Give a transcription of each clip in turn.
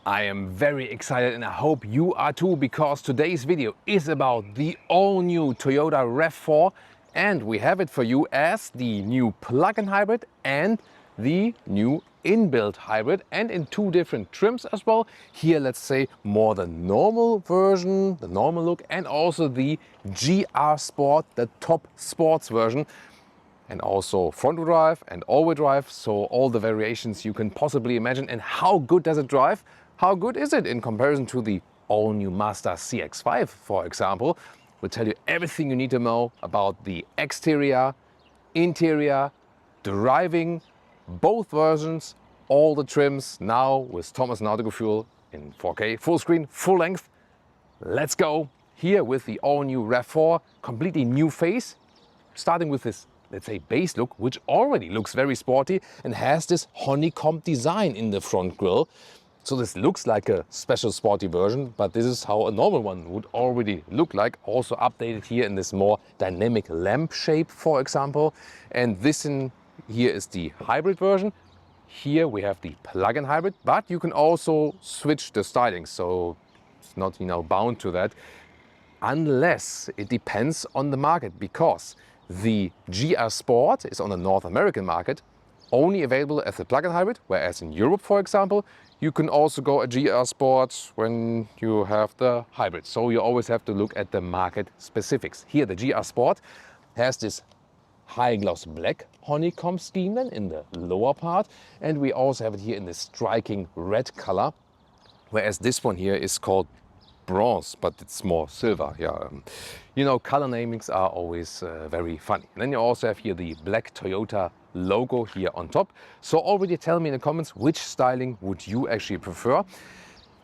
I am very excited and I hope you are too, because today's video is about the all-new Toyota Rav4, and we have it for you as the new plug-in hybrid and the new inbuilt hybrid, and in two different trims as well. Here, let's say more the normal version, the normal look, and also the GR Sport, the top sports version, and also front-wheel drive and all-wheel drive, so all the variations you can possibly imagine. And how good does it drive? How good is it in comparison to the all-new Mazda CX-5, for example? We'll tell you everything you need to know about the exterior, interior, driving, both versions, all the trims, now with Thomas and Autogefühl in 4K, full screen, full length. Let's go. Here with the all-new Rav4, completely new face, starting with this, let's say, base look, which already looks very sporty and has this honeycomb design in the front grille. So this looks like a special sporty version, but this is how a normal one would already look like. Also updated here in this more dynamic lamp shape, for example. And this in here is the hybrid version. Here we have the plug-in hybrid, but you can also switch the styling. So it's not, bound to that, unless it depends on the market, because the GR Sport is on the North American market only available as a plug-in hybrid, whereas in Europe, for example, you can also go a GR Sport when you have the hybrid. So you always have to look at the market specifics. Here the GR Sport has this high gloss black honeycomb scheme then in the lower part, and we also have it here in this striking red color, whereas this one here is called bronze, but it's more silver. Color namings are always very funny. And then you also have here the black Toyota logo here on top. So already tell me in the comments, which styling would you actually prefer?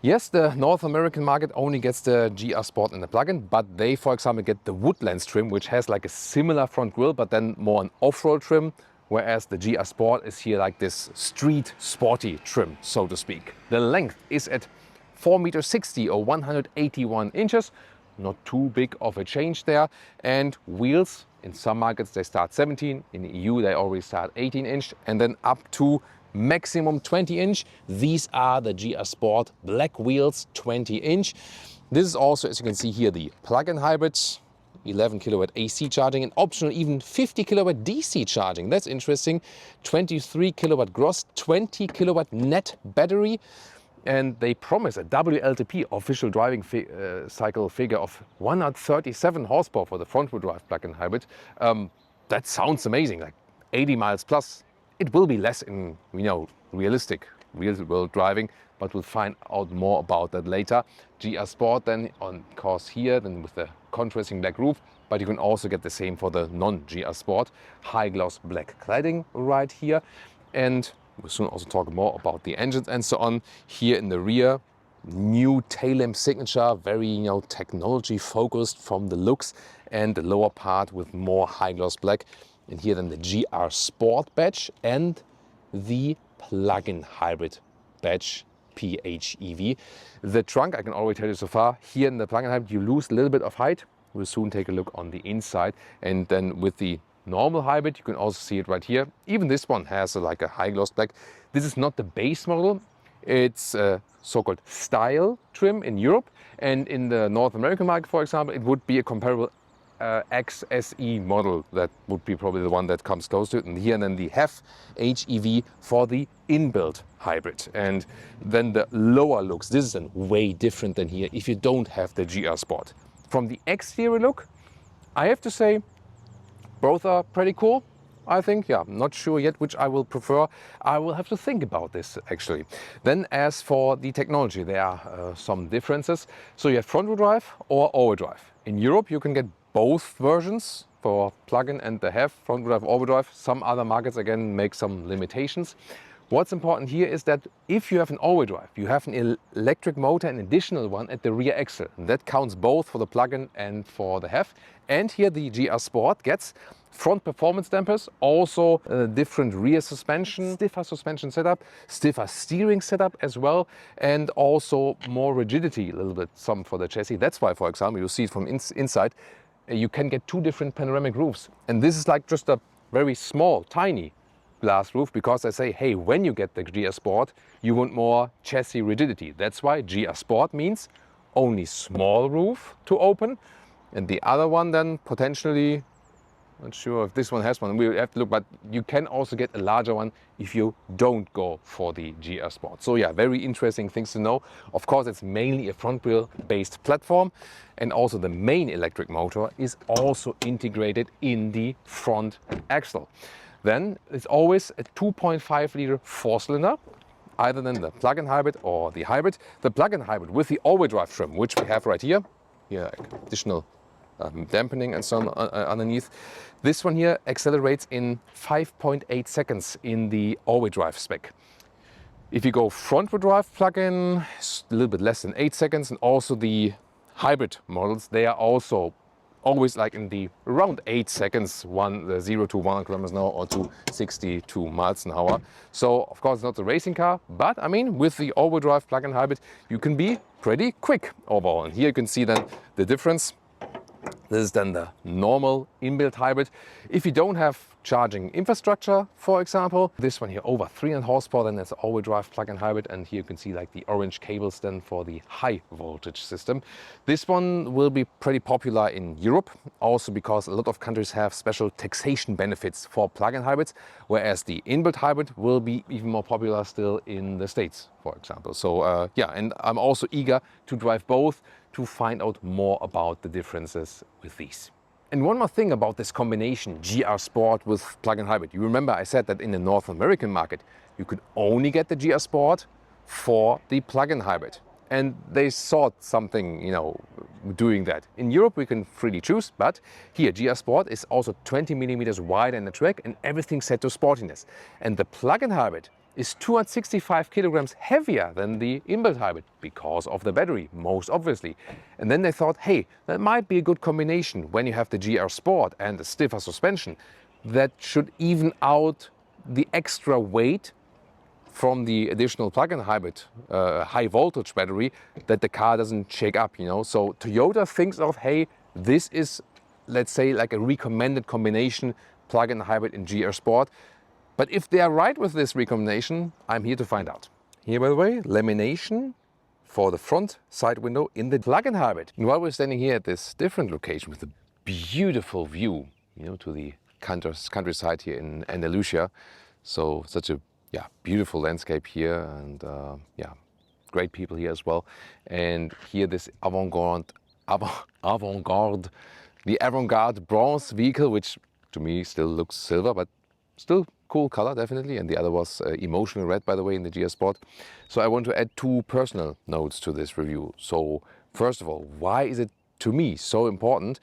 Yes, the North American market only gets the GR Sport and the plug-in, but they, for example, get the Woodlands trim, which has like a similar front grille, but then more an off-road trim, whereas the GR Sport is here like this street sporty trim, so to speak. The length is at 4.60 m or 181 inches. Not too big of a change there. And wheels, in some markets they start 17, in the EU they already start 18 inch, and then up to maximum 20 inch. These are the GR Sport black wheels, 20 inch. This is also, as you can see here, the plug-in hybrids, 11 kilowatt AC charging, and optional even 50 kilowatt DC charging. That's interesting. 23 kilowatt gross, 20 kilowatt net battery. And they promise a WLTP, official driving cycle figure, of 137 horsepower for the front-wheel drive plug-in hybrid. That sounds amazing, like 80 miles plus. It will be less in, realistic real-world driving, but we'll find out more about that later. GR Sport then on course here, then with the contrasting black roof, but you can also get the same for the non-GR Sport. High gloss black cladding right here. And we'll soon also talk more about the engines and so on. Here in the rear, new tail lamp signature, very technology focused from the looks, and the lower part with more high gloss black. And here then the GR Sport badge and the plug-in hybrid badge, PHEV. The trunk, I can already tell you so far, here in the plug-in hybrid you lose a little bit of height. We'll soon take a look on the inside. And then with the normal hybrid, you can also see it right here. Even this one has like a high gloss black. This is not the base model. It's a so-called style trim in Europe, and in the North American market, for example, it would be a comparable XSE model. That would be probably the one that comes close to it. And here and then the HEV for the inbuilt hybrid. And then the lower looks, this is way different than here if you don't have the GR Sport. From the exterior look, I have to say, both are pretty cool, I think. I'm not sure yet which I will prefer. I will have to think about this, actually. Then as for the technology, there are some differences. So you have front-wheel drive or all-wheel drive. In Europe, you can get both versions for plug-in and the HEV, front-wheel drive, all-wheel drive. Some other markets, again, make some limitations. What's important here is that if you have an all-wheel drive, you have an electric motor, an additional one at the rear axle. And that counts both for the plug-in and for the HEV. And here the GR Sport gets front performance dampers, also different rear suspension, stiffer suspension setup, stiffer steering setup as well, and also more rigidity, a little bit, some for the chassis. That's why, for example, you see it from inside, you can get two different panoramic roofs. And this is like just a very small, tiny glass roof because they say, hey, when you get the GR Sport, you want more chassis rigidity. That's why GR Sport means only small roof to open, and the other one then potentially, not sure if this one has one, we'll have to look, but you can also get a larger one if you don't go for the GR Sport. So yeah, very interesting things to know. Of course, it's mainly a front wheel based platform, and also the main electric motor is also integrated in the front axle. Then it's always a 2.5 liter 4-cylinder, either than the plug-in hybrid or the hybrid. The plug-in hybrid with the all-wheel drive trim, which we have right here, additional dampening and so on underneath. This one here accelerates in 5.8 seconds in the all-wheel drive spec. If you go front-wheel drive plug-in, it's a little bit less than 8 seconds, and also the hybrid models, they are also always like in the around 8 seconds, 0 to 1 kilometers an hour or to 62 miles an hour. So of course it's not a racing car, but I mean with the all-wheel drive plug-in hybrid you can be pretty quick overall. And here you can see then the difference. This is then the normal inbuilt hybrid. If you don't have charging infrastructure, for example, this one here over 300 horsepower, then it's all-wheel drive plug-in hybrid, and here you can see like the orange cables then for the high voltage system. This one will be pretty popular in Europe, also because a lot of countries have special taxation benefits for plug-in hybrids, whereas the inbuilt hybrid will be even more popular still in the States, for example. So yeah, and I'm also eager to drive both to find out more about the differences with these. And one more thing about this combination GR Sport with plug-in hybrid. You remember I said that in the North American market you could only get the GR Sport for the plug-in hybrid. And they sought something, you know, doing that. In Europe we can freely choose, but here GR Sport is also 20 millimeters wider in the track and everything set to sportiness. And the plug-in hybrid is 265 kilograms heavier than the inbuilt hybrid because of the battery, most obviously. And then they thought, hey, that might be a good combination when you have the GR Sport and a stiffer suspension. That should even out the extra weight from the additional plug-in hybrid high voltage battery that the car doesn't shake up, you know. So Toyota thinks of, hey, this is, let's say, like a recommended combination, plug-in hybrid and GR Sport. But if they are right with this recommendation, I'm here to find out. Here, by the way, lamination for the front side window in the plug-in hybrid. And while we're standing here at this different location with a beautiful view, you know, to the countryside here in Andalusia. So such a beautiful landscape here, and great people here as well. And here this avant-garde, the avant-garde bronze vehicle, which to me still looks silver, but still cool color, definitely. And the other was emotional red, by the way, in the GR Sport. So I want to add two personal notes to this review. So first of all, why is it to me so important?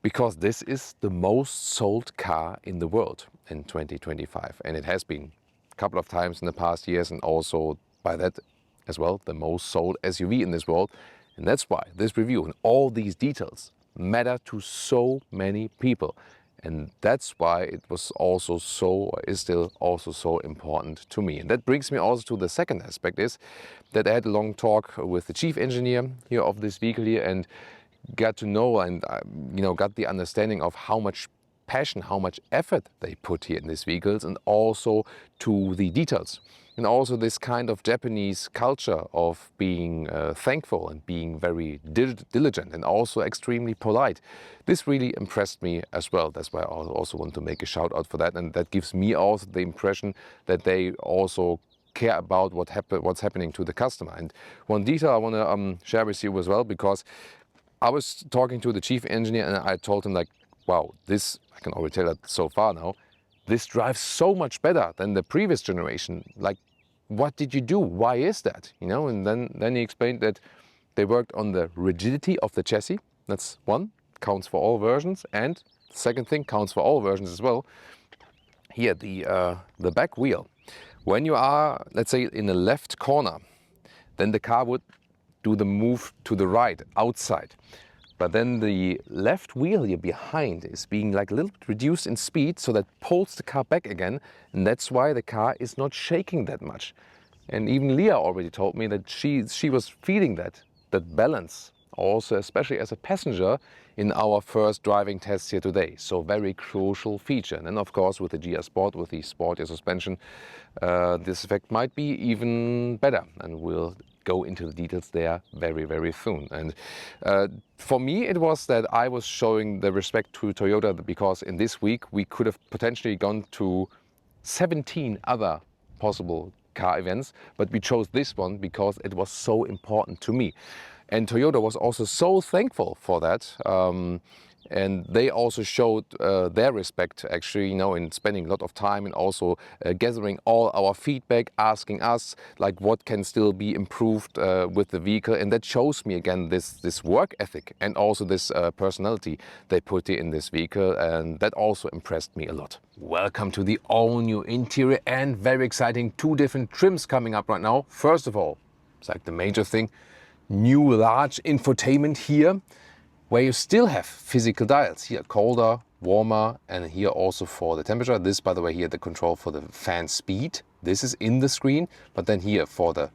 Because this is the most sold car in the world in 2025. And it has been a couple of times in the past years, and also by that as well, the most sold SUV in this world. And that's why this review and all these details matter to so many people. And that's why it was also so, or is still also so important to me. And that brings me also to the second aspect, is that I had a long talk with the chief engineer here of this vehicle here, and got to know and got the understanding of how much passion, how much effort they put here in these vehicles, and also to the details. And also this kind of Japanese culture of being thankful and being very diligent and also extremely polite. This really impressed me as well. That's why I also want to make a shout out for that. And that gives me also the impression that they also care about what's happening to the customer. And one detail I want to share with you as well, because I was talking to the chief engineer and I told him, like, wow, this, I can already tell that so far now, this drives so much better than the previous generation. Like, what did you do? Why is that? You know, and then he explained that they worked on the rigidity of the chassis. That's one, counts for all versions. And the second thing, counts for all versions as well. Here, the back wheel. When you are, let's say, in the left corner, then the car would do the move to the right, outside. But then the left wheel here behind is being like a little bit reduced in speed, so that pulls the car back again, and that's why the car is not shaking that much. And even Leah already told me that she was feeling that balance also especially as a passenger in our first driving test here today. So very crucial feature. And then of course with the GR Sport, with the sportier suspension, this effect might be even better, and we'll go into the details there very soon. And for me it was that I was showing the respect to Toyota, because in this week we could have potentially gone to 17 other possible car events, but we chose this one because it was so important to me. And Toyota was also so thankful for that. And they also showed their respect, actually, in spending a lot of time and also gathering all our feedback, asking us like what can still be improved with the vehicle. And that shows me again this work ethic and also this personality they put in this vehicle, and that also impressed me a lot. Welcome to the all-new interior, and very exciting, 2 different trims coming up right now. First of all, it's like the major thing, new large infotainment here, where you still have physical dials here, colder, warmer, and here also for the temperature. This, by the way, here the control for the fan speed. This is in the screen, but then here for the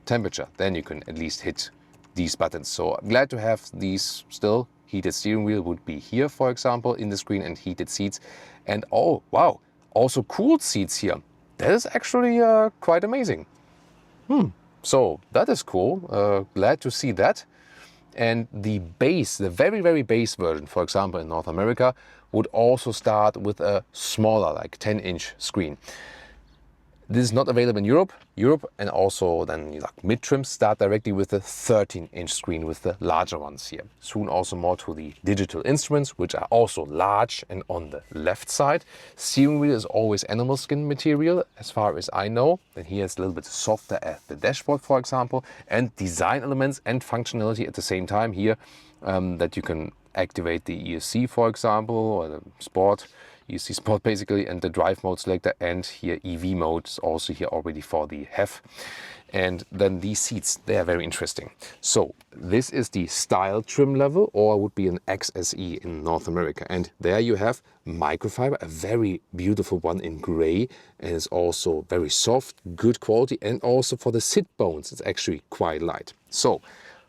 temperature, then you can at least hit these buttons. So I'm glad to have these still. Heated steering wheel would be here, for example, in the screen, and heated seats. And oh, wow, also cooled seats here. That is actually quite amazing. So that is cool. Glad to see that. And the base, the very base version, for example in North America, would also start with a smaller, like 10-inch screen. This is not available in Europe. And also then like mid-trims start directly with a 13-inch screen with the larger ones here. Soon also more to the digital instruments, which are also large and on the left side. Steering wheel is always animal skin material, as far as I know. Then here it's a little bit softer at the dashboard, for example. And design elements and functionality at the same time here, that you can activate the ESC, for example, or the Sport. ESC Sport basically, and the drive mode selector, and here EV mode is also here already for the HEV. And then these seats, they are very interesting. So this is the style trim level, or would be an XSE in North America. And there you have microfiber, a very beautiful one in gray, and it's also very soft, good quality, and also for the sit bones, it's actually quite light. So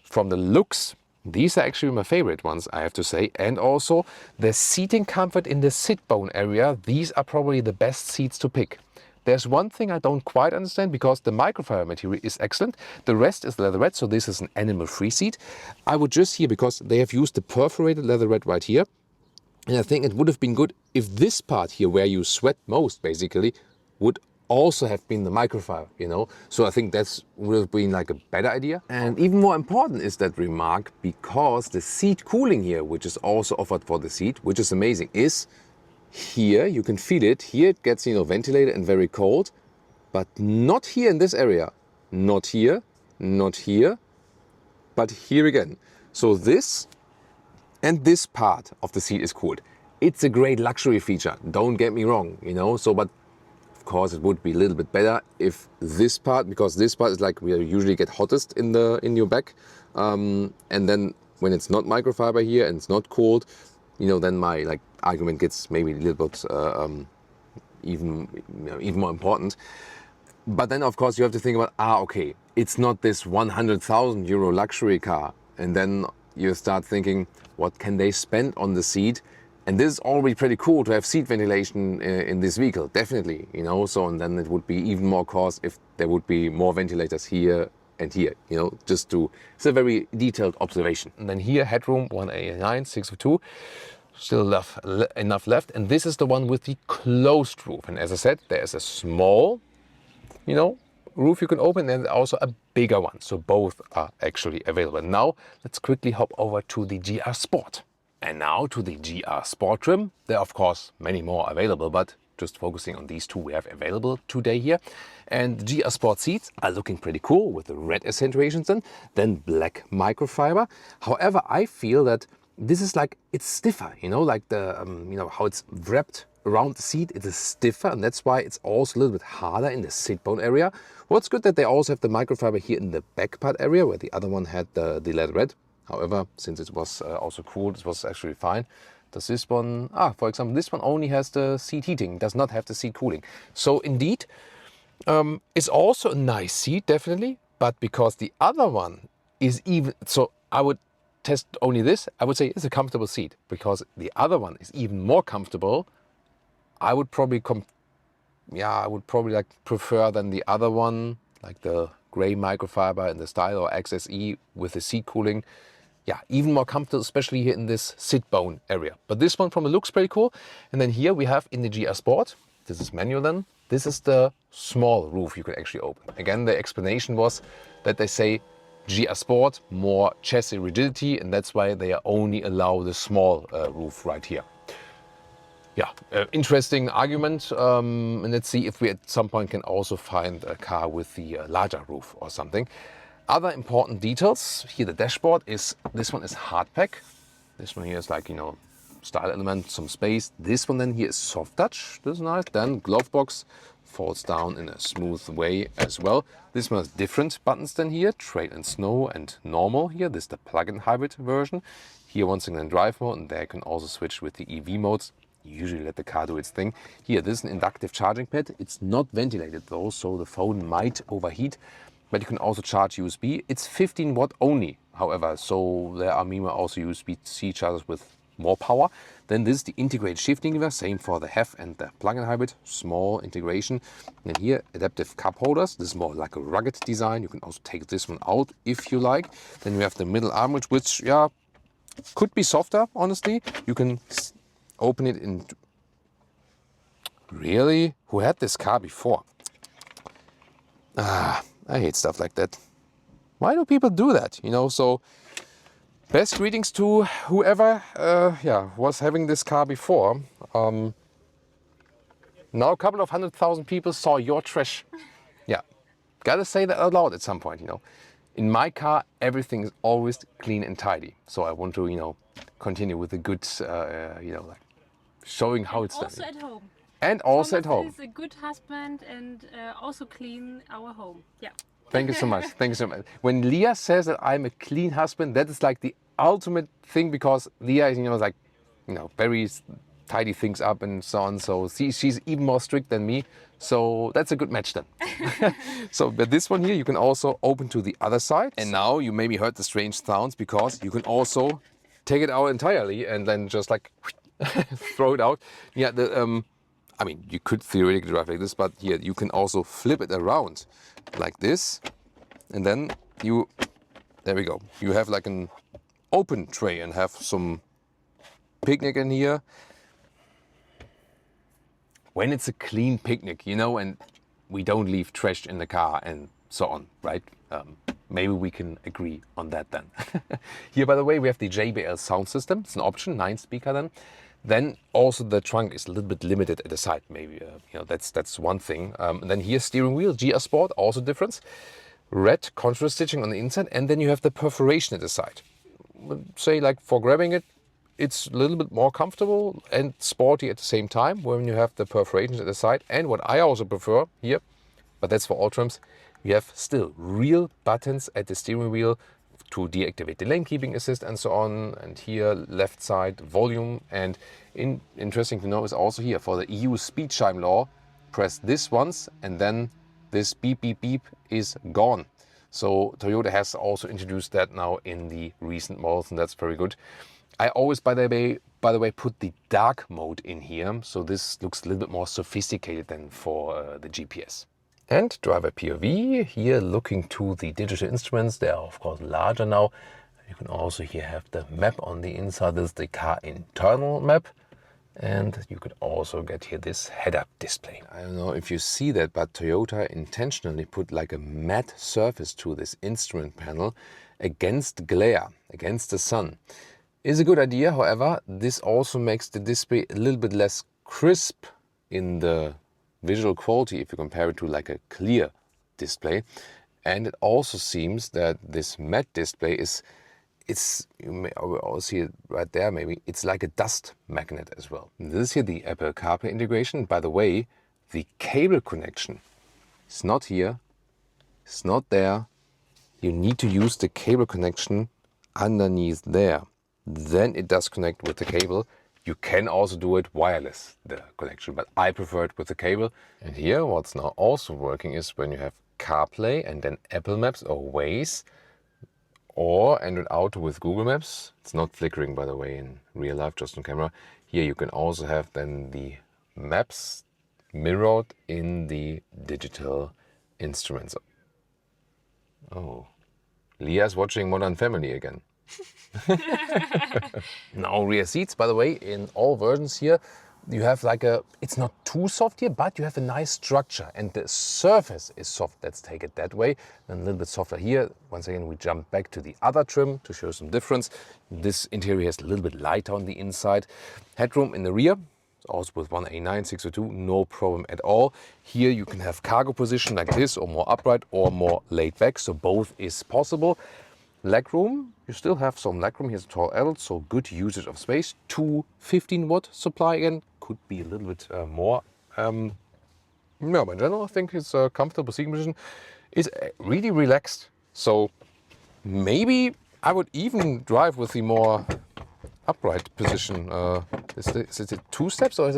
from the looks, these are actually my favorite ones, I have to say. And also the seating comfort in the sit bone area, these are probably the best seats to pick. There's one thing I don't quite understand, because the microfiber material is excellent. The rest is leatherette, so this is an animal-free seat. I would just here, because they have used the perforated leatherette right here, and I think it would have been good if this part here, where you sweat most basically, would also have been the microfiber, So I think that's would have been like a better idea. And even more important is that remark, because the seat cooling here, which is also offered for the seat, which is amazing, is here you can feel it. Here it gets ventilated and very cold, but not here in this area, not here, not here, but here again. So this and this part of the seat is cooled. It's a great luxury feature, don't get me wrong, So but of course, it would be a little bit better if this part, because this part is like we usually get hottest in your back, and then when it's not microfiber here and it's not cooled, then my argument gets maybe a little bit even more important. But then of course you have to think about okay, it's not this 100,000 euro luxury car, and then you start thinking, what can they spend on the seat? And this is already pretty cool to have seat ventilation in this vehicle, definitely, So, and then it would be even more cost if there would be more ventilators here and here, it's a very detailed observation. And then here, headroom 189, 602, still enough left. And this is the one with the closed roof. And as I said, there is a small, roof you can open, and also a bigger one. So both are actually available. Now, let's quickly hop over to the GR Sport. And now to the GR Sport trim. There are of course many more available, but just focusing on these 2 we have available today here. And the GR Sport seats are looking pretty cool with the red accentuations then black microfiber. However, I feel that this is it's stiffer, like the, how it's wrapped around the seat, it is stiffer, and that's why it's also a little bit harder in the sit bone area. What's good that they also have the microfiber here in the back part area, where the other one had the leatherette. However, since it was also cooled, it was actually fine. Does this one, for example, this one only has the seat heating, does not have the seat cooling. So indeed, it's also a nice seat, definitely, but because the other one is even, so I would test only this, I would say it's a comfortable seat, because the other one is even more comfortable. I would probably like prefer than the other one, like the gray microfiber in the style or XSE with the seat cooling. Yeah, even more comfortable, especially here in this sit bone area. But this one from the looks pretty cool. And then here we have in the GR Sport, this is manual then, this is the small roof you can actually open. Again, the explanation was that they say GR Sport, more chassis rigidity, and that's why they only allow the small roof right here. Yeah, interesting argument. And let's see if we at some point can also find a car with the larger roof or something. Other important details, here the dashboard is, this one is hard pack. This one here is like, you know, style element, some space. This one then here is soft touch, this is nice. Then glove box falls down in a smooth way as well. This one has different buttons than here, trail and snow and normal here. This is the plug-in hybrid version. Here once again drive mode, and there you can also switch with the EV modes. Usually let the car do its thing. Here, this is an inductive charging pad. It's not ventilated though, so the phone might overheat. But you can also charge USB. It's 15 watt only, however, so there are meanwhile also USB-C chargers with more power. Then this is the integrated shifting lever, same for the HEV and the plug-in hybrid, small integration. And here, adaptive cup holders. This is more like a rugged design. You can also take this one out if you like. Then you have the middle arm reach, which, yeah, could be softer, honestly. You can open it in... Really? Who had this car before? I hate stuff like that. Why do people do that? You know, so best greetings to whoever was having this car before. Now a couple of 100,000 people saw your trash. Yeah, gotta say that out loud at some point, you know. In my car, everything is always clean and tidy. So I want to, you know, continue with the good, you know, like showing how it's done. Also at home. And also at home. Thomas is a good husband and also clean our home. Yeah. Thank you so much. Thank you so much. When Leah says that I'm a clean husband, that is like the ultimate thing, because Leah is, you know, like, you know, very tidy things up and so on. So she's even more strict than me. So that's a good match then. So, but this one here, you can also open to the other side. And now you maybe heard the strange sounds, because you can also take it out entirely and then just like throw it out. Yeah, I mean, you could theoretically drive like this, but here you can also flip it around like this. And then you, there we go. You have like an open tray and have some picnic in here. When it's a clean picnic, you know, and we don't leave trash in the car and so on, right? Maybe we can agree on that then. Here, by the way, we have the JBL sound system. It's an option, 9-speaker then. Then also the trunk is a little bit limited at the side, maybe, you know, that's one thing. And then here, steering wheel, GR Sport, also difference. Red contrast stitching on the inside, and then you have the perforation at the side. Say like for grabbing it, it's a little bit more comfortable and sporty at the same time when you have the perforations at the side. And what I also prefer here, but that's for all trims, we have still real buttons at the steering wheel to deactivate the lane keeping assist and so on. And here, left side, volume. And interesting to know is also here for the EU speed chime law, press this once and then this beep, beep, beep is gone. So Toyota has also introduced that now in the recent models, and that's very good. I always, by the way, put the dark mode in here. So this looks a little bit more sophisticated than for the GPS. And driver POV, here looking to the digital instruments. They are of course larger now. You can also here have the map on the inside. This is the car internal map. And you could also get here this head-up display. I don't know if you see that, but Toyota intentionally put like a matte surface to this instrument panel against glare, against the sun. Is a good idea, however, this also makes the display a little bit less crisp in the visual quality if you compare it to like a clear display. And it also seems that this matte display you may also see it right there maybe, it's like a dust magnet as well. This is here the Apple CarPlay integration. By the way, the cable connection is not here, it's not there. You need to use the cable connection underneath there. Then it does connect with the cable. You can also do it wireless, the connection, but I prefer it with the cable. And here, what's now also working is when you have CarPlay and then Apple Maps or Waze, or Android Auto with Google Maps. It's not flickering, by the way, in real life, just on camera. Here you can also have then the maps mirrored in the digital instruments. Oh, Leah's watching Modern Family again. Now rear seats, by the way, in all versions here, you have like it's not too soft here, but you have a nice structure and the surface is soft. Let's take it that way. And a little bit softer here. Once again, we jump back to the other trim to show some difference. This interior is a little bit lighter on the inside. Headroom in the rear, also with 189, 602, no problem at all. Here you can have cargo position like this, or more upright or more laid back. So both is possible. Legroom, you still have some legroom. Here's a tall L, so good usage of space. 215-watt supply again, could be a little bit more. Yeah, but in general, I think it's a comfortable seating position. It's really relaxed. So maybe I would even drive with the more upright position. Is it 2 steps or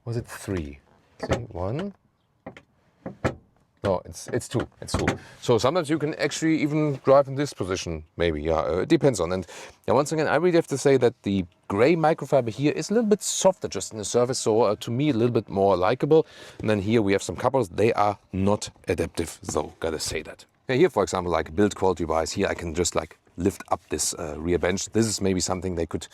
was it 3? See, 1. No, it's 2. It's 2. So sometimes you can actually even drive in this position, maybe. Yeah, it depends on. And yeah, once again, I really have to say that the gray microfiber here is a little bit softer just in the surface. So to me, a little bit more likable. And then here we have some covers. They are not adaptive, though. Gotta say that. Yeah, here, for example, like build quality wise, here I can just like lift up this rear bench. This is maybe something they could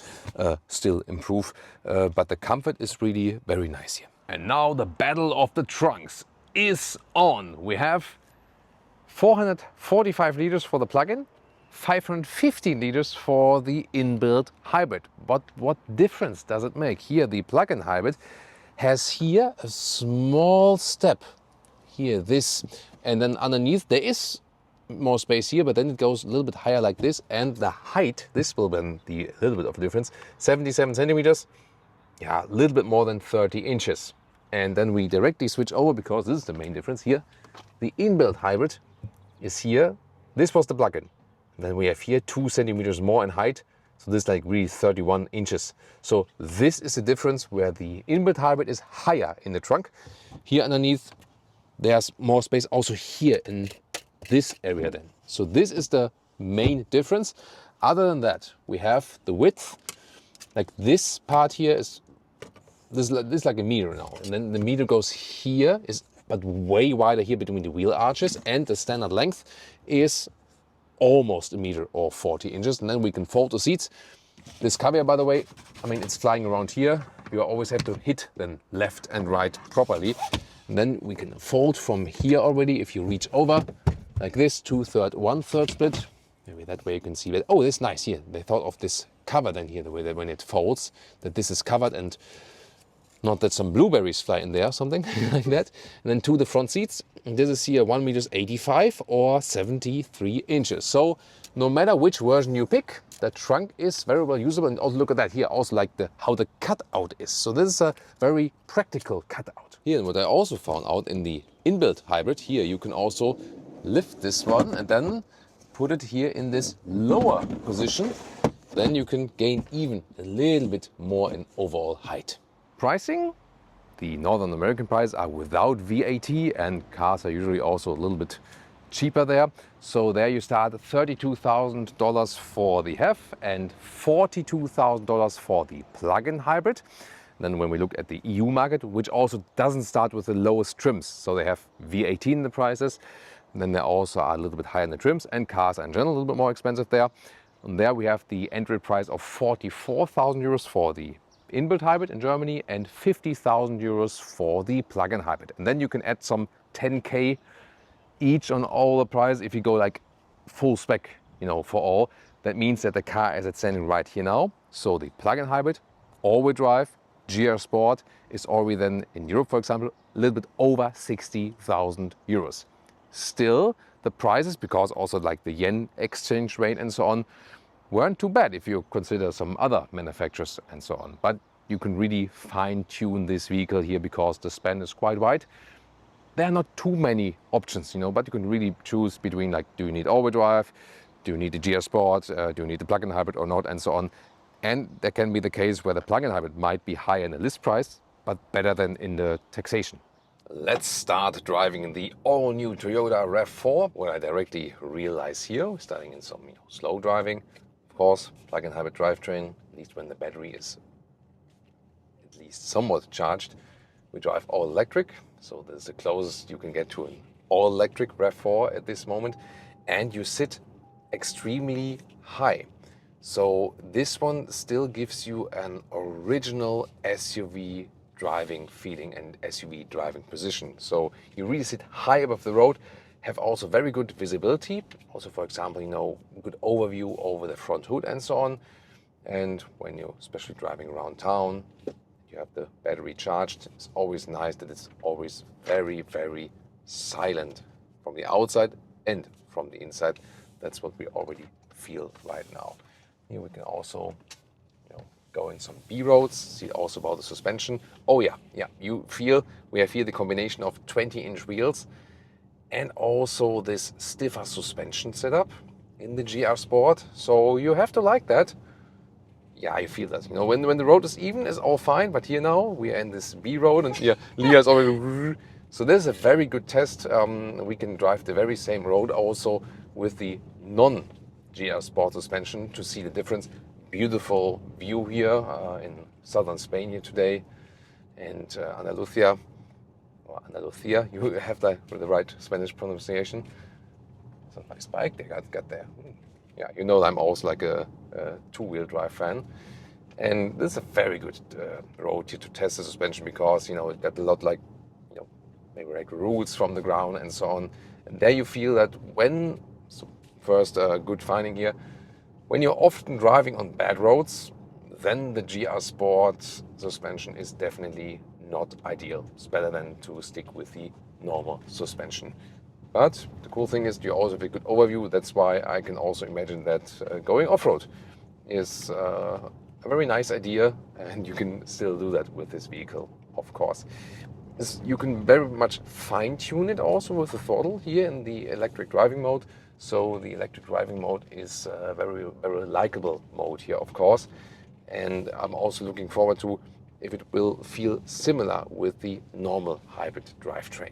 still improve. But the comfort is really very nice here. And now the battle of the trunks is on. We have 445 liters for the plug-in, 515 liters for the inbuilt hybrid. But what difference does it make? Here the plug-in hybrid has here a small step. Here this, and then underneath there is more space here, but then it goes a little bit higher like this, and the height, this will be the little bit of difference, 77 centimeters, yeah, a little bit more than 30 inches. And then we directly switch over, because this is the main difference here. The inbuilt hybrid is here. This was the plug-in. Then we have here 2 centimeters more in height. So this is like really 31 inches. So this is the difference where the inbuilt hybrid is higher in the trunk. Here underneath, there's more space also here in this area then. So this is the main difference. Other than that, we have the width. Like this part here is this is like a meter now, and then the meter goes here, but way wider here between the wheel arches, and the standard length is almost a meter or 40 inches. And then we can fold the seats. This caveat, by the way, I mean, it's flying around here. You always have to hit then left and right properly. And then we can fold from here already if you reach over like this, 2/3, 1/3 split. Maybe that way you can see that. Oh, that's nice here. They thought of this cover then here, the way that when it folds, that this is covered, and not that some blueberries fly in there, something like that. And then to the front seats, this is here 1.85 meters or 73 inches. So no matter which version you pick, the trunk is very well usable. And also look at that here, also like how the cutout is. So this is a very practical cutout. Here, and what I also found out in the inbuilt hybrid, here you can also lift this one and then put it here in this lower position. Then you can gain even a little bit more in overall height. Pricing, the Northern American prices are without VAT, and cars are usually also a little bit cheaper there. So there you start at $32,000 for the HEV and $42,000 for the plug-in hybrid. Then when we look at the EU market, which also doesn't start with the lowest trims, so they have VAT in the prices, and then they also are a little bit higher in the trims, and cars are in general a little bit more expensive there. And there we have the entry price of 44,000 euros for the inbuilt hybrid in Germany and 50,000 euros for the plug-in hybrid. And then you can add some 10K each on all the price if you go like full spec, you know, for all. That means that the car as it's standing right here now, so the plug-in hybrid, all-wheel drive, GR Sport is already then in Europe, for example, a little bit over 60,000 euros. Still, the prices, because also like the yen exchange rate and so on, weren't too bad if you consider some other manufacturers and so on. But you can really fine-tune this vehicle here because the span is quite wide. There are not too many options, you know, but you can really choose between like, do you need all-wheel drive, do you need the GR Sport, do you need the plug-in hybrid or not, and so on. And there can be the case where the plug-in hybrid might be higher in the list price, but better than in the taxation. Let's start driving the all-new Toyota RAV4. What I directly realize here, starting in some slow driving, of course, plug-in hybrid drivetrain, at least when the battery is at least somewhat charged. We drive all electric, so this is the closest you can get to an all-electric RAV4 at this moment, and you sit extremely high. So this one still gives you an original SUV driving feeling and SUV driving position. So you really sit high above the road, have also very good visibility. Also, for example, good overview over the front hood and so on. And when you're especially driving around town, you have the battery charged. It's always nice that it's always very, very silent from the outside and from the inside. That's what we already feel right now. Here we can also go in some B roads, see also about the suspension. Oh yeah, you feel we have here the combination of 20-inch wheels and also this stiffer suspension setup in the GR Sport. So you have to like that. Yeah, you feel that. When the road is even, it's all fine. But here now we are in this B road, and here Leah's already. So this is a very good test. We can drive the very same road also with the non-GR Sport suspension to see the difference. Beautiful view here in southern Spain here today, and Andalusia. You have the right Spanish pronunciation. It's a nice bike they got there. Yeah, I'm also like a two-wheel drive fan, and this is a very good road here to test the suspension because it got a lot maybe like roots from the ground and so on. And there you feel that first good finding here. When you're often driving on bad roads, then the GR Sport suspension is definitely not ideal. It's better than to stick with the normal suspension. But the cool thing is you also have a good overview. That's why I can also imagine that going off-road is a very nice idea, and you can still do that with this vehicle, of course. You can very much fine-tune it also with the throttle here in the electric driving mode. So the electric driving mode is a very, very likable mode here, of course. And I'm also looking forward to if it will feel similar with the normal hybrid drivetrain.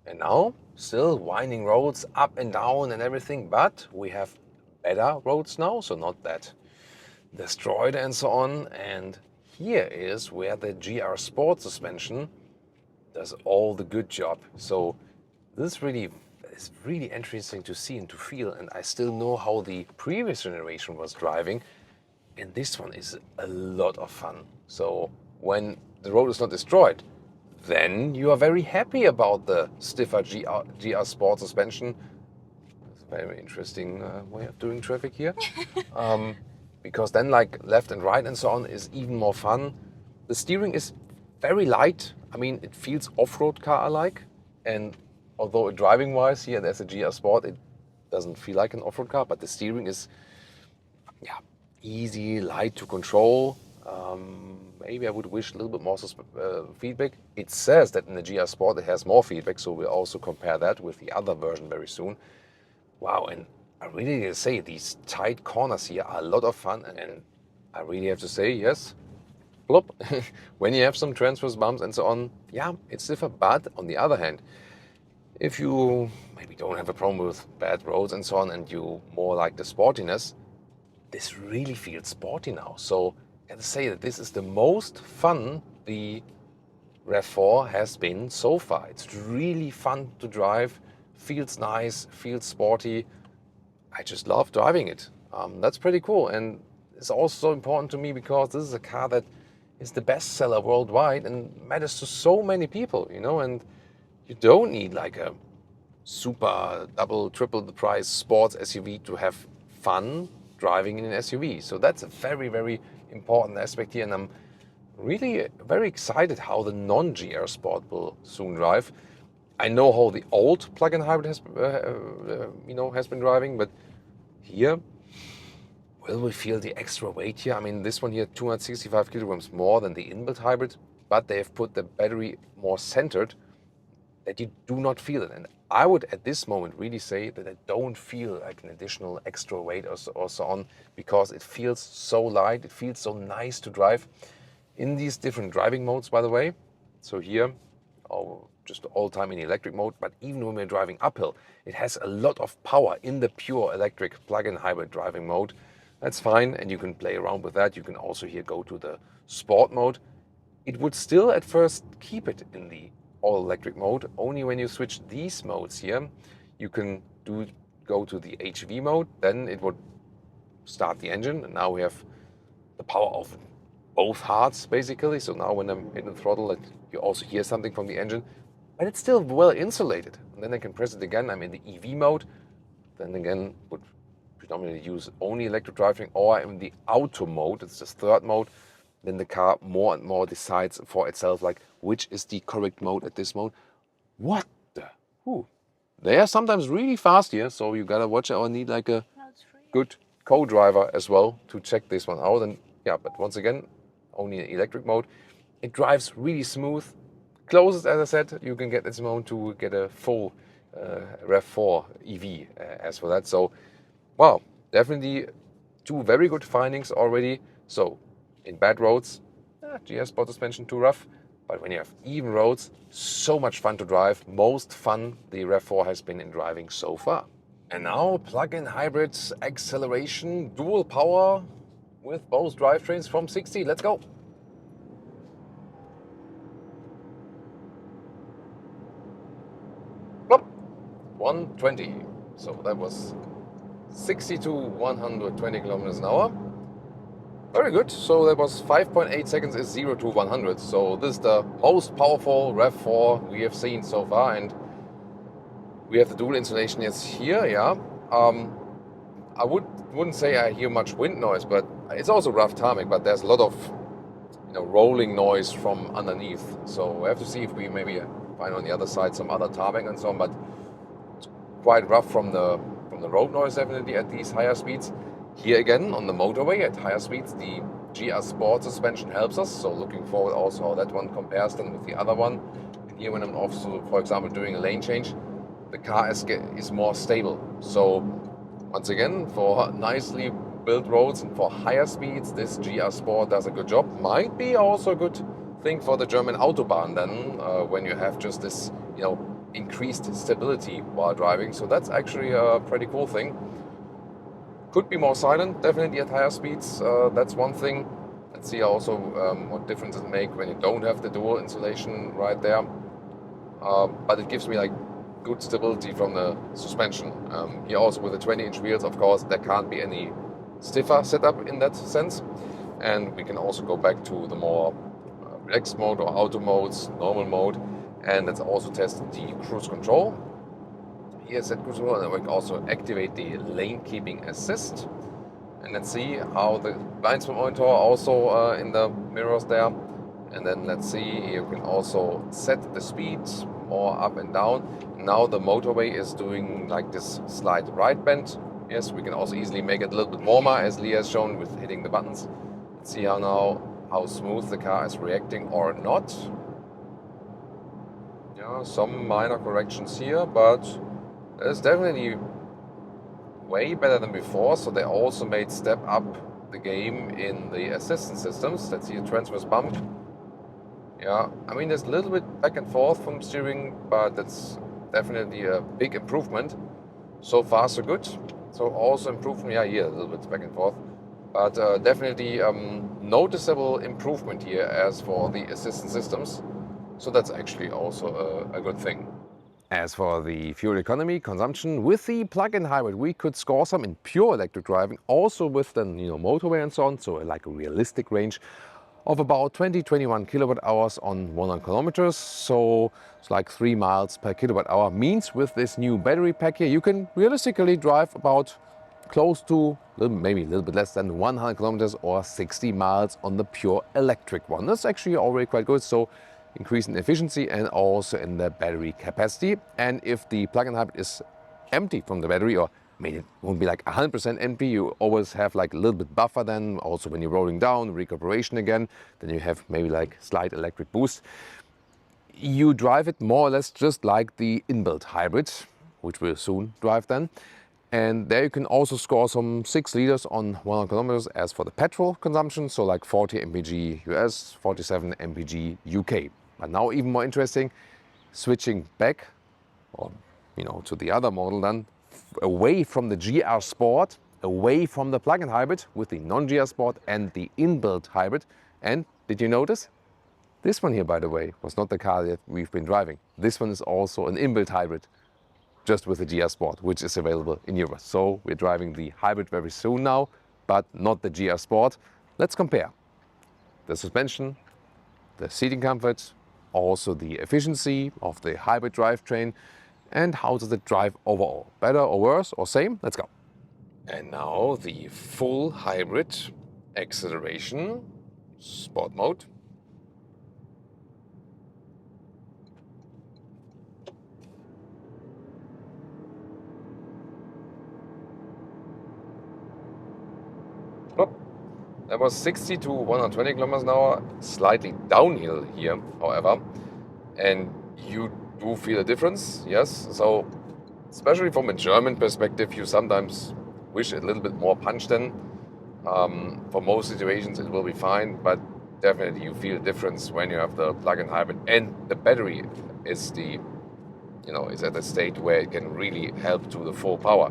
And now, still winding roads up and down and everything, but we have better roads now, so not that destroyed and so on. And here is where the GR Sport suspension does all the good job. So this is really interesting to see and to feel, and I still know how the previous generation was driving, and this one is a lot of fun. So when the road is not destroyed, then you are very happy about the stiffer GR Sport suspension. It's a very interesting way of doing traffic here. Because then left and right and so on is even more fun. The steering is very light. I mean, it feels off-road car-like, and although driving-wise here there's a GR Sport, it doesn't feel like an off-road car, but the steering is easy, light to control. Maybe I would wish a little bit more feedback. It says that in the GR Sport it has more feedback, so we'll also compare that with the other version very soon. Wow, and I really have to say these tight corners here are a lot of fun, and I really have to say, yes, plop. When you have some transverse bumps and so on, yeah, it's stiffer, but on the other hand, if you maybe don't have a problem with bad roads and so on, and you more like the sportiness, this really feels sporty now. So I have to say that this is the most fun the RAV4 has been so far. It's really fun to drive, feels nice, feels sporty. I just love driving it. That's pretty cool, and it's also important to me because this is a car that is the best seller worldwide and matters to so many people, and you don't need like a super double, triple the price sports SUV to have fun driving in an SUV. So that's a very, very important aspect here, and I'm really very excited how the non-GR Sport will soon drive. I know how the old plug-in hybrid has been driving, but here, will we feel the extra weight here? I mean, this one here, 265 kilograms more than the inbuilt hybrid, but they have put the battery more centered that you do not feel it. And I would at this moment really say that I don't feel like an additional extra weight or so on, because it feels so light, it feels so nice to drive in these different driving modes, by the way. So here, just all the time in electric mode, but even when we're driving uphill, it has a lot of power in the pure electric plug-in hybrid driving mode. That's fine, and you can play around with that. You can also here go to the sport mode. It would still at first keep it in the all-electric mode. Only when you switch these modes here, you can go to the HV mode, then it would start the engine, and now we have the power of both hearts basically. So now when I'm hitting the throttle, you also hear something from the engine, but it's still well insulated. And then I can press it again. I'm in the EV mode. Then again, would predominantly use only electric driving, or in the auto mode. It's the third mode. Then the car more and more decides for itself, like which is the correct mode at this mode. What the? Ooh. They are sometimes really fast here, so you gotta watch it or need like a good co-driver as well to check this one out. And yeah, but once again, only in electric mode. It drives really smooth. Closest, as I said, you can get this mode to get a full RAV4 EV as for that. So, wow, definitely two very good findings already. So, in bad roads, GS Sport suspension too rough. But when you have even roads, so much fun to drive. Most fun the RAV4 has been in driving so far. And now plug-in hybrid acceleration, dual power with both drivetrains from 60. Let's go. Plop. 120. So that was 60 to 120 kilometers an hour. Very good. So that was 5.8 seconds is 0 to 100. So this is the most powerful RAV4 we have seen so far. And we have the dual insulation is here, yeah. I wouldn't say I hear much wind noise, but it's also rough tarmac, but there's a lot of rolling noise from underneath. So we have to see if we maybe find on the other side some other tarmac and so on, but it's quite rough from the road noise definitely at these higher speeds. Here again on the motorway at higher speeds, the GR Sport suspension helps us. So looking forward also how that one compares then with the other one. And here when I'm also, for example, doing a lane change, the car is more stable. So once again, for nicely built roads and for higher speeds, this GR Sport does a good job. Might be also a good thing for the German Autobahn then, when you have just this, increased stability while driving. So that's actually a pretty cool thing. Could be more silent, definitely at higher speeds. That's one thing. Let's see also what difference it makes when you don't have the dual insulation right there. But it gives me like good stability from the suspension. Here also with the 20-inch wheels, of course, there can't be any stiffer setup in that sense. And we can also go back to the more relaxed mode or auto modes, normal mode. And let's also test the cruise control. Here's at cruise control, and we can also activate the lane keeping assist. And let's see how the blind spot monitor also in the mirrors there. And then let's see, you can also set the speed more up and down. Now the motorway is doing like this slight right bend. Yes, we can also easily make it a little bit warmer, as Lee has shown with hitting the buttons. Let's see how smooth the car is reacting or not. Yeah, some minor corrections here, but it's definitely way better than before. So they also made step up the game in the assistance systems. Let's see the transverse bump. Yeah, I mean there's a little bit back and forth from steering, but that's definitely a big improvement. So far so good. So also improvement, yeah, here a little bit back and forth, but definitely noticeable improvement here as for the assistance systems. So that's actually also a good thing. As for the fuel economy consumption, with the plug-in hybrid, we could score some in pure electric driving, also with the motorway and so on. So like a realistic range of about 20-21 kilowatt hours on 100 kilometers. So it's like 3 miles per kilowatt hour. Means with this new battery pack here, you can realistically drive about close to maybe a little bit less than 100 kilometers or 60 miles on the pure electric one. That's actually already quite good. So increase in efficiency and also in the battery capacity. And if the plug-in hybrid is empty from the battery, or I mean, it won't be like 100% empty, you always have like a little bit buffer then. Also when you're rolling down, recuperation again, then you have maybe like slight electric boost. You drive it more or less just like the inbuilt hybrid, which we'll soon drive then. And there you can also score some 6 liters on 100 kilometers as for the petrol consumption. So like 40 mpg US, 47 mpg UK. But now even more interesting, switching back, or to the other model then, away from the GR Sport, away from the plug-in hybrid with the non-GR Sport and the inbuilt hybrid. And did you notice? This one here, by the way, was not the car that we've been driving. This one is also an inbuilt hybrid, just with the GR Sport, which is available in Europe. So we're driving the hybrid very soon now, but not the GR Sport. Let's compare the suspension, the seating comfort, also the efficiency of the hybrid drivetrain, and how does it drive overall? Better or worse or same? Let's go. And now the full hybrid acceleration, sport mode. That was 60 to 120 kilometers an hour, slightly downhill here, however. And you do feel a difference, yes. So, especially from a German perspective, you sometimes wish a little bit more punch then. For most situations it will be fine, but definitely you feel a difference when you have the plug-in hybrid and the battery is is at a state where it can really help to the full power.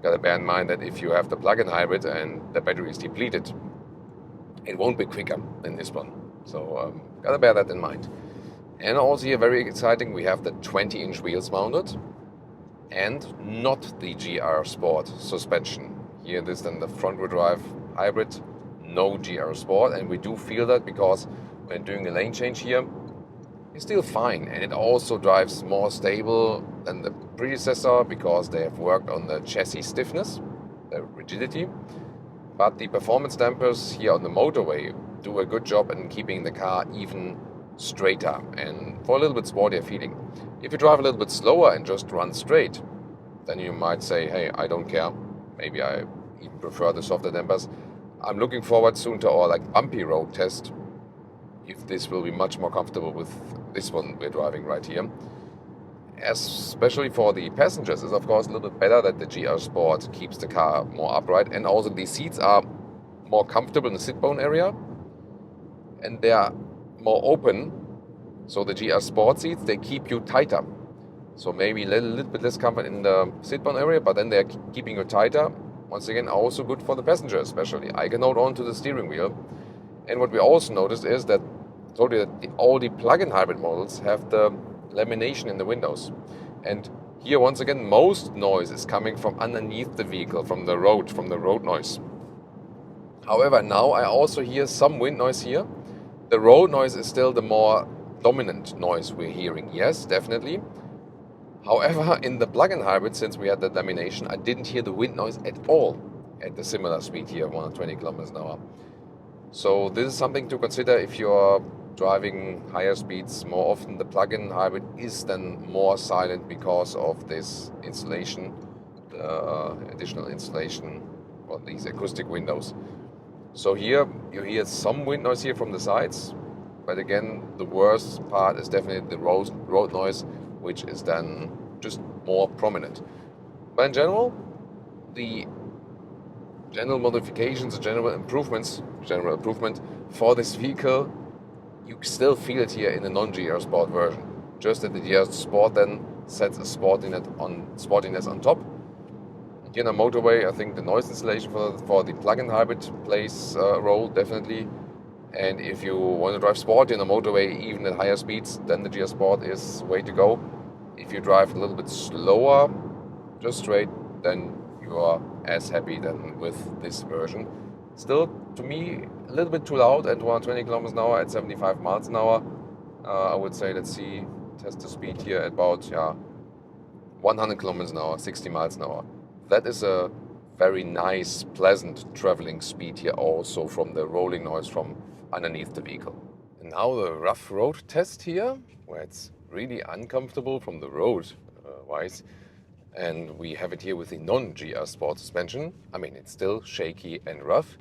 Gotta bear in mind that if you have the plug-in hybrid and the battery is depleted, it won't be quicker than this one. So gotta bear that in mind. And also here, very exciting, we have the 20-inch wheels mounted and not the GR Sport suspension. Here this is then the front-wheel drive hybrid, no GR Sport, and we do feel that because when doing a lane change here, it's still fine, and it also drives more stable than the predecessor because they have worked on the chassis stiffness, the rigidity. But the performance dampers here on the motorway do a good job in keeping the car even straighter and for a little bit sportier feeling. If you drive a little bit slower and just run straight, then you might say, hey, I don't care. Maybe I even prefer the softer dampers. I'm looking forward soon to our bumpy road test, if this will be much more comfortable with this one we're driving right here. Especially for the passengers, it's of course a little bit better that the GR Sport keeps the car more upright, and also the seats are more comfortable in the sit bone area and they are more open. So the GR Sport seats, they keep you tighter. So maybe a little bit less comfort in the sit bone area, but then they're keeping you tighter. Once again, also good for the passenger especially. I can hold on to the steering wheel. And what we also noticed is that all the plug-in hybrid models have the lamination in the windows. And here, once again, most noise is coming from underneath the vehicle, from the road noise. However, now I also hear some wind noise here. The road noise is still the more dominant noise we're hearing. Yes, definitely. However, in the plug-in hybrid, since we had the lamination, I didn't hear the wind noise at all at the similar speed here, 120 kilometers an hour. So this is something to consider if you're driving higher speeds. More often the plug-in hybrid is then more silent because of this insulation, additional insulation on these acoustic windows. So here you hear some wind noise here from the sides, but again the worst part is definitely the road noise, which is then just more prominent. But in general, the general modifications, general improvement for this vehicle, you still feel it here in the non-GR Sport version. Just that the GR Sport then sets a sportiness on top. Here on the motorway, I think the noise insulation for the plug-in hybrid plays a role, definitely. And if you want to drive sporty on the motorway, even at higher speeds, then the GR Sport is the way to go. If you drive a little bit slower, just straight, then you are as happy than with this version. Still, to me, a little bit too loud at 120 kilometers an hour at 75 miles an hour. I would say, let's see, test the speed here at about 100 kilometers an hour, 60 miles an hour. That is a very nice, pleasant traveling speed here also from the rolling noise from underneath the vehicle. And now the rough road test here, where it's really uncomfortable from the road wise. And we have it here with the non-GR Sport suspension. I mean, it's still shaky and rough.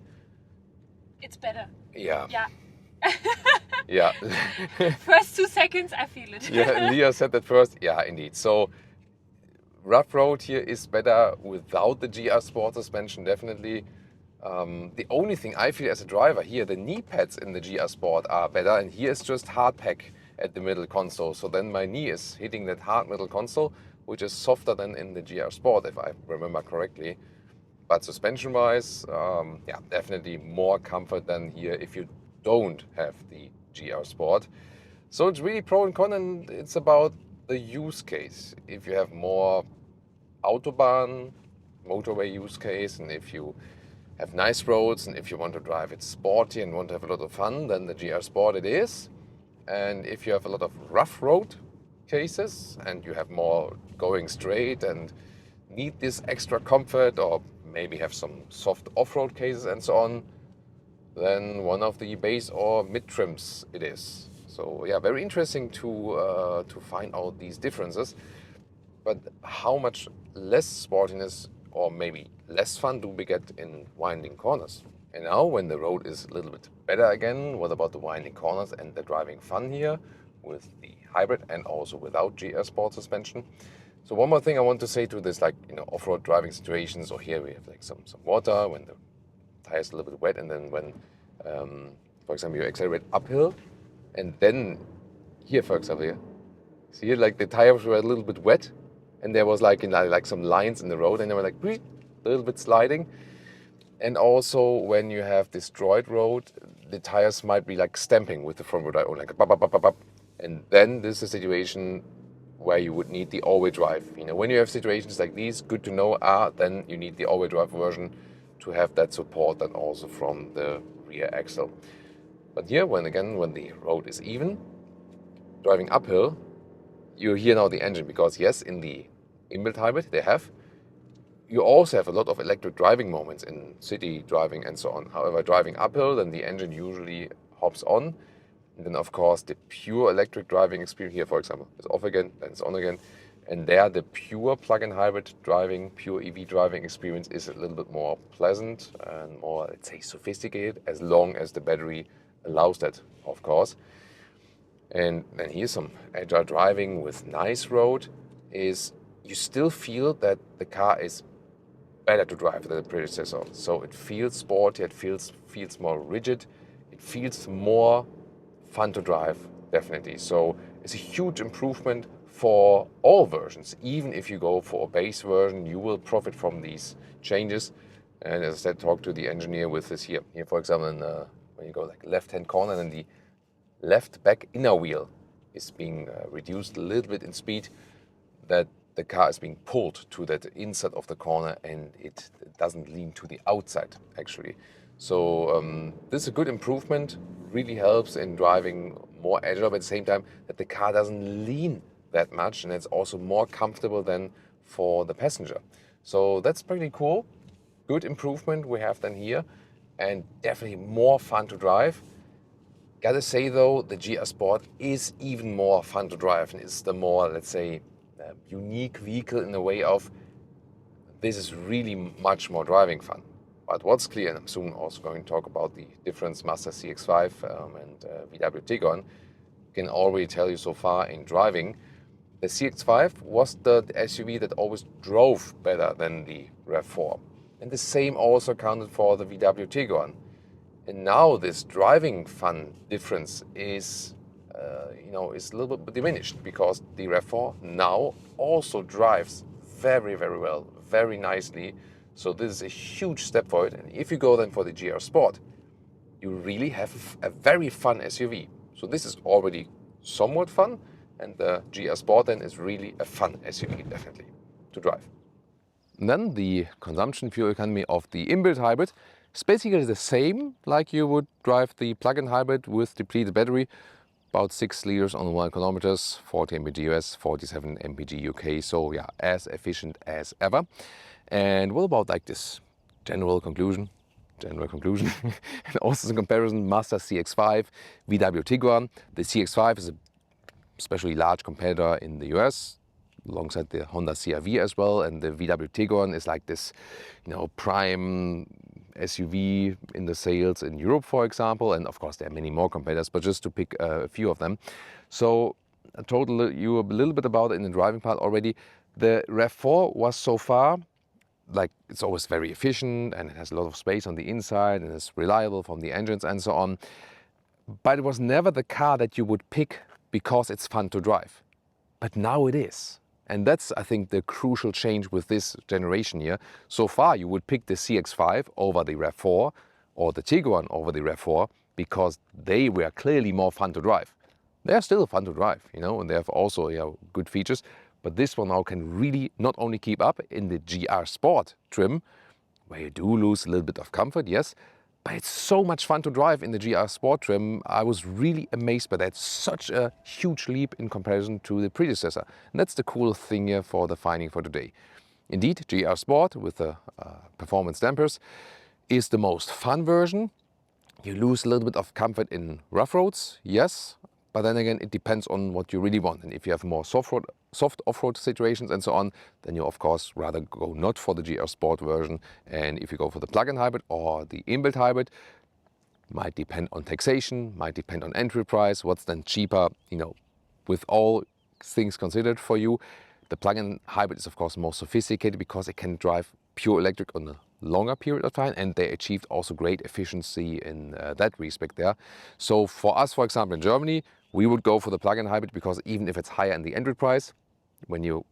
It's better. Yeah. Yeah. Yeah. First 2 seconds, I feel it. Yeah, Leah said that first. Yeah, indeed. So rough road here is better without the GR Sport suspension, definitely. The only thing I feel as a driver here, the knee pads in the GR Sport are better, and here is just hard pack at the middle console. So then my knee is hitting that hard middle console, which is softer than in the GR Sport, if I remember correctly. But suspension-wise, yeah, definitely more comfort than here if you don't have the GR Sport. So it's really pro and con, and it's about the use case. If you have more Autobahn, motorway use case, and if you have nice roads, and if you want to drive it sporty and want to have a lot of fun, then the GR Sport it is. And if you have a lot of rough road cases, and you have more going straight and need this extra comfort, or maybe have some soft off-road cases and so on, then one of the base or mid trims it is. So yeah, very interesting to find out these differences. But how much less sportiness or maybe less fun do we get in winding corners? And now when the road is a little bit better again, what about the winding corners and the driving fun here with the hybrid and also without GR Sport suspension? So one more thing I want to say to this, like, you know, off-road driving situations, or here we have like some water when the tire's a little bit wet, and then when, for example, you accelerate uphill, and then here, for example, here, see here, like the tires were a little bit wet, and there was like some lines in the road, and they were like a little bit sliding. And also when you have destroyed road, the tires might be like stamping with the front wheel drive, or like bop, bop, bop, bop, bop. And then this is a situation where you would need the all-wheel drive. You know, when you have situations like these, good to know, then you need the all-wheel drive version to have that support and also from the rear axle. But here, when the road is even, driving uphill, you hear now the engine, because yes, in the inbuilt hybrid you also have a lot of electric driving moments in city driving and so on. However, driving uphill, then the engine usually hops on. And then, of course, the pure electric driving experience here, for example, is off again, then it's on again. And there, the pure plug-in hybrid driving, pure EV driving experience is a little bit more pleasant and more, let's say, sophisticated, as long as the battery allows that, of course. And then here's some agile driving with nice road, is you still feel that the car is better to drive than the predecessor. So it feels sporty, it feels more rigid, it feels more fun to drive, definitely. So it's a huge improvement for all versions. Even if you go for a base version, you will profit from these changes. And as I said, talk to the engineer with this here. Here, for example, when you go like left-hand corner, then the left back inner wheel is being reduced a little bit in speed, that the car is being pulled to that inside of the corner and it doesn't lean to the outside, actually. So this is a good improvement, really helps in driving more agile, but at the same time that the car doesn't lean that much, and it's also more comfortable than for the passenger. So that's pretty cool. Good improvement we have then here, and definitely more fun to drive. Gotta say though, the GR Sport is even more fun to drive, and it's the more, let's say, unique vehicle in the way of this is really much more driving fun. But what's clear, and I'm soon also going to talk about the difference Mazda CX-5 and VW Tiguan, can already tell you so far in driving, the CX-5 was the SUV that always drove better than the RAV4. And the same also counted for the VW Tiguan. And now this driving fun difference is is a little bit diminished, because the RAV4 now also drives very, very well, very nicely. So this is a huge step forward. And if you go then for the GR Sport, you really have a very fun SUV. So this is already somewhat fun, and the GR Sport then is really a fun SUV, definitely, to drive. And then the consumption fuel economy of the inbuilt hybrid is basically the same like you would drive the plug-in hybrid with depleted battery. About 6 liters on 1 kilometers, 40 mpg US, 47 mpg UK. So yeah, as efficient as ever. And what about like this general conclusion, and also in comparison, Mazda CX-5, VW Tiguan. The CX-5 is a especially large competitor in the US, alongside the Honda CR-V as well, and the VW Tiguan is like this, prime SUV in the sales in Europe, for example, and of course there are many more competitors, but just to pick a few of them. So I told you a little bit about it in the driving part already. The RAV4 was so far, like, it's always very efficient and it has a lot of space on the inside and it's reliable from the engines and so on. But it was never the car that you would pick because it's fun to drive. But now it is. And that's, I think, the crucial change with this generation here. So far, you would pick the CX-5 over the RAV4 or the Tiguan over the RAV4 because they were clearly more fun to drive. They're still fun to drive, and they have also good features. But this one now can really not only keep up in the GR Sport trim, where you do lose a little bit of comfort, yes, but it's so much fun to drive in the GR Sport trim. I was really amazed by that. Such a huge leap in comparison to the predecessor. And that's the cool thing here for the finding for today. Indeed, GR Sport with the performance dampers is the most fun version. You lose a little bit of comfort in rough roads, yes, but then again, it depends on what you really want. And if you have more soft off-road situations and so on, then you of course rather go not for the GR Sport version. And if you go for the plug-in hybrid or the inbuilt hybrid, might depend on taxation, might depend on entry price, what's then cheaper, with all things considered for you. The plug-in hybrid is of course more sophisticated because it can drive pure electric on a longer period of time, and they achieved also great efficiency in that respect there. So for us, for example, in Germany, we would go for the plug-in hybrid because even if it's higher in the entry price, when you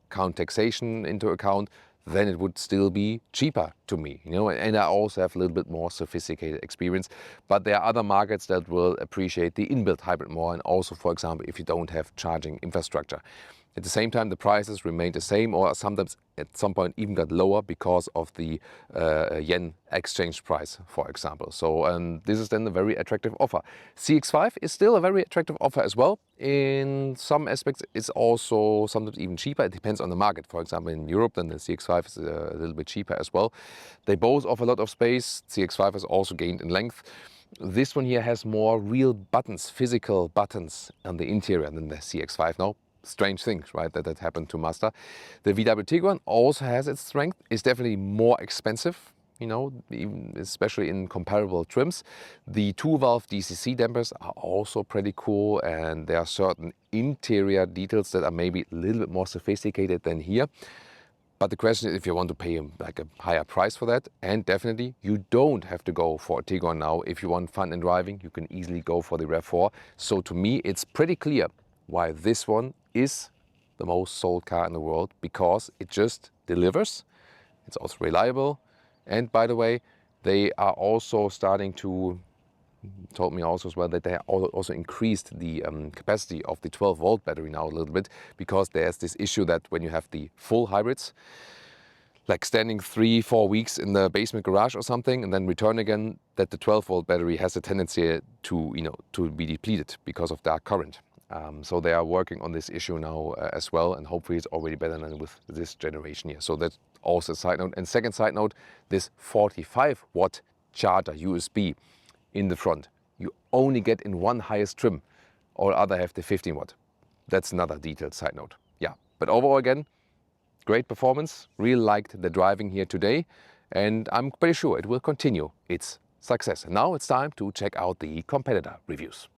count taxation into account, then it would still be cheaper to me, and I also have a little bit more sophisticated experience. But there are other markets that will appreciate the inbuilt hybrid more, and also, for example, if you don't have charging infrastructure. At the same time, the prices remained the same, or sometimes at some point even got lower because of the yen exchange price, for example. So this is then a very attractive offer. CX-5 is still a very attractive offer as well. In some aspects, it's also sometimes even cheaper. It depends on the market. For example, in Europe, then the CX-5 is a little bit cheaper as well. They both offer a lot of space. CX-5 has also gained in length. This one here has more real buttons, physical buttons on the interior than the CX-5 now. Strange things, right, that happened to Mazda. The VW Tiguan also has its strength. It's definitely more expensive, even especially in comparable trims. The 2-valve DCC dampers are also pretty cool, and there are certain interior details that are maybe a little bit more sophisticated than here. But the question is if you want to pay like a higher price for that, and definitely you don't have to go for a Tiguan now. If you want fun in driving, you can easily go for the RAV4. So to me, it's pretty clear why this one is the most sold car in the world, because it just delivers. It's also reliable. And by the way, they are also starting to, told me also as well, that they also increased the capacity of the 12-volt battery now a little bit, because there's this issue that when you have the full hybrids, like standing 3-4 weeks in the basement garage or something and then return again, that the 12-volt battery has a tendency to be depleted because of dark current. So they are working on this issue now as well, and hopefully it's already better than with this generation here. So that's also a side note. And second side note, this 45-watt charger USB in the front, you only get in one highest trim. All other have the 15-watt. That's another detailed side note. Yeah, but overall again, great performance. Really liked the driving here today, and I'm pretty sure it will continue its success. And now it's time to check out the competitor reviews.